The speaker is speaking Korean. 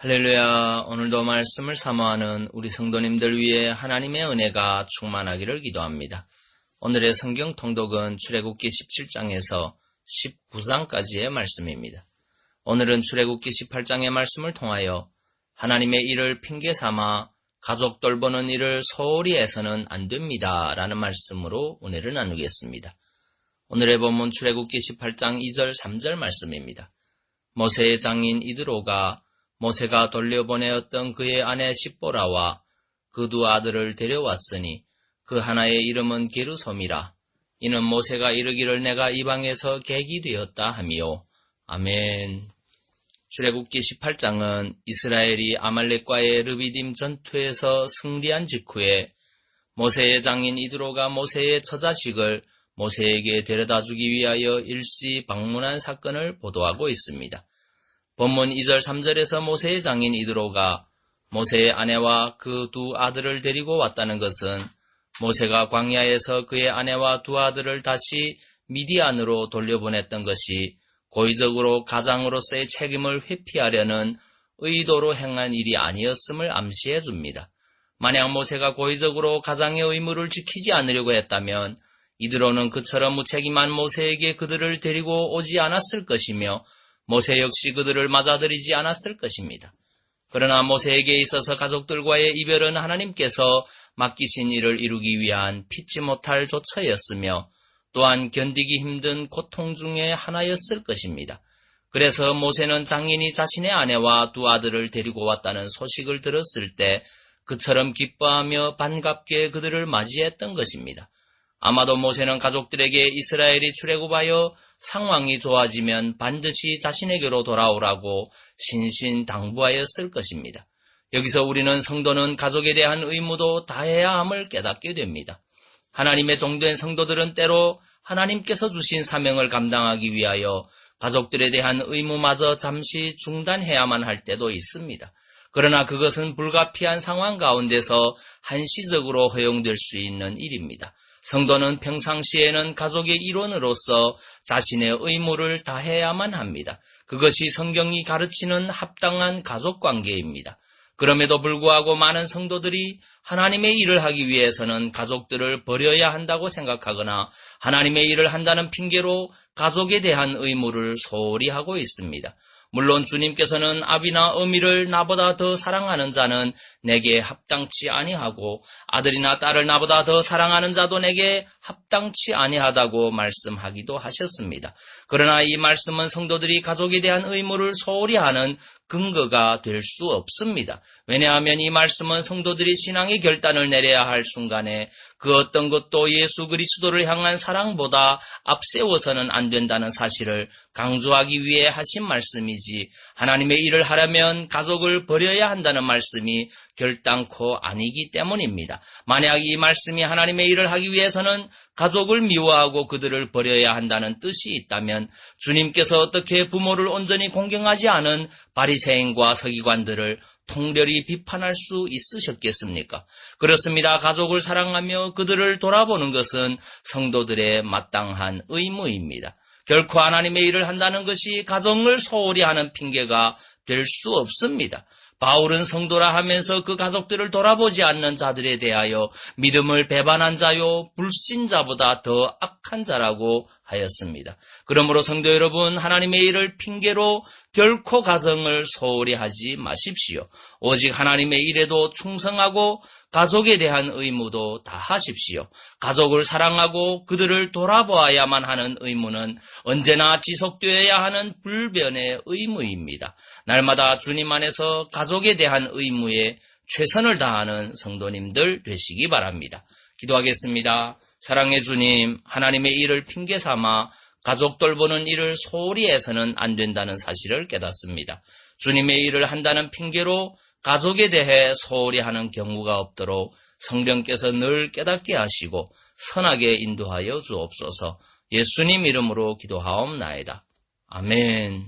할렐루야. 오늘도 말씀을 사모하는 우리 성도님들 위해 하나님의 은혜가 충만하기를 기도합니다. 오늘의 성경 통독은 출애굽기 17장에서 19장까지의 말씀입니다. 오늘은 출애굽기 18장의 말씀을 통하여 하나님의 일을 핑계 삼아 가족 돌보는 일을 소홀히 해서는 안 됩니다. 라는 말씀으로 은혜를 나누겠습니다. 오늘의 본문 출애굽기 18장 2절 3절 말씀입니다. 모세의 장인 이드로가 모세가 돌려보내었던 그의 아내 십보라와 그 두 아들을 데려왔으니 그 하나의 이름은 게르솜이라. 이는 모세가 이르기를 내가 이방에서 객이 되었다 하미요. 아멘. 출애굽기 18장은 이스라엘이 아말렉과의 르비딤 전투에서 승리한 직후에 모세의 장인 이드로가 모세의 처자식을 모세에게 데려다주기 위하여 일시 방문한 사건을 보도하고 있습니다. 본문 2절 3절에서 모세의 장인 이드로가 모세의 아내와 그 두 아들을 데리고 왔다는 것은 모세가 광야에서 그의 아내와 두 아들을 다시 미디안으로 돌려보냈던 것이 고의적으로 가장으로서의 책임을 회피하려는 의도로 행한 일이 아니었음을 암시해 줍니다. 만약 모세가 고의적으로 가장의 의무를 지키지 않으려고 했다면 이드로는 그처럼 무책임한 모세에게 그들을 데리고 오지 않았을 것이며 모세 역시 그들을 맞아들이지 않았을 것입니다. 그러나 모세에게 있어서 가족들과의 이별은 하나님께서 맡기신 일을 이루기 위한 피치 못할 조처였으며 또한 견디기 힘든 고통 중에 하나였을 것입니다. 그래서 모세는 장인이 자신의 아내와 두 아들을 데리고 왔다는 소식을 들었을 때 그처럼 기뻐하며 반갑게 그들을 맞이했던 것입니다. 아마도 모세는 가족들에게 이스라엘이 출애굽하여 상황이 좋아지면 반드시 자신에게로 돌아오라고 신신당부하였을 것입니다. 여기서 우리는 성도는 가족에 대한 의무도 다해야 함을 깨닫게 됩니다. 하나님의 종된 성도들은 때로 하나님께서 주신 사명을 감당하기 위하여 가족들에 대한 의무마저 잠시 중단해야만 할 때도 있습니다. 그러나 그것은 불가피한 상황 가운데서 한시적으로 허용될 수 있는 일입니다. 성도는 평상시에는 가족의 일원으로서 자신의 의무를 다해야만 합니다. 그것이 성경이 가르치는 합당한 가족관계입니다. 그럼에도 불구하고 많은 성도들이 하나님의 일을 하기 위해서는 가족들을 버려야 한다고 생각하거나 하나님의 일을 한다는 핑계로 가족에 대한 의무를 소홀히 하고 있습니다. 물론 주님께서는 아비나 어미를 나보다 더 사랑하는 자는 내게 합당치 아니하고 아들이나 딸을 나보다 더 사랑하는 자도 내게 합당치 아니하다고 말씀하기도 하셨습니다. 그러나 이 말씀은 성도들이 가족에 대한 의무를 소홀히 하는 근거가 될 수 없습니다. 왜냐하면 이 말씀은 성도들이 신앙의 결단을 내려야 할 순간에 그 어떤 것도 예수 그리스도를 향한 사랑보다 앞세워서는 안 된다는 사실을 강조하기 위해 하신 말씀이지 하나님의 일을 하려면 가족을 버려야 한다는 말씀이 결단코 아니기 때문입니다. 만약 이 말씀이 하나님의 일을 하기 위해서는 가족을 미워하고 그들을 버려야 한다는 뜻이 있다면 주님께서 어떻게 부모를 온전히 공경하지 않은 바리새인과 서기관들을 통렬히 비판할 수 있으셨겠습니까? 그렇습니다. 가족을 사랑하며 그들을 돌아보는 것은 성도들의 마땅한 의무입니다. 결코 하나님의 일을 한다는 것이 가정을 소홀히 하는 핑계가 될 수 없습니다. 바울은 성도라 하면서 그 가족들을 돌아보지 않는 자들에 대하여 믿음을 배반한 자요 불신자보다 더 악한 자라고 하였습니다. 그러므로 성도 여러분, 하나님의 일을 핑계로 결코 가정을 소홀히 하지 마십시오. 오직 하나님의 일에도 충성하고 가족에 대한 의무도 다하십시오. 가족을 사랑하고 그들을 돌아보아야만 하는 의무는 언제나 지속되어야 하는 불변의 의무입니다. 날마다 주님 안에서 가족에 대한 의무에 최선을 다하는 성도님들 되시기 바랍니다. 기도하겠습니다. 사랑의 주님, 하나님의 일을 핑계 삼아 가족 돌보는 일을 소홀히 해서는 안 된다는 사실을 깨닫습니다. 주님의 일을 한다는 핑계로 가족에 대해 소홀히 하는 경우가 없도록 성령께서 늘 깨닫게 하시고 선하게 인도하여 주옵소서. 예수님 이름으로 기도하옵나이다. 아멘.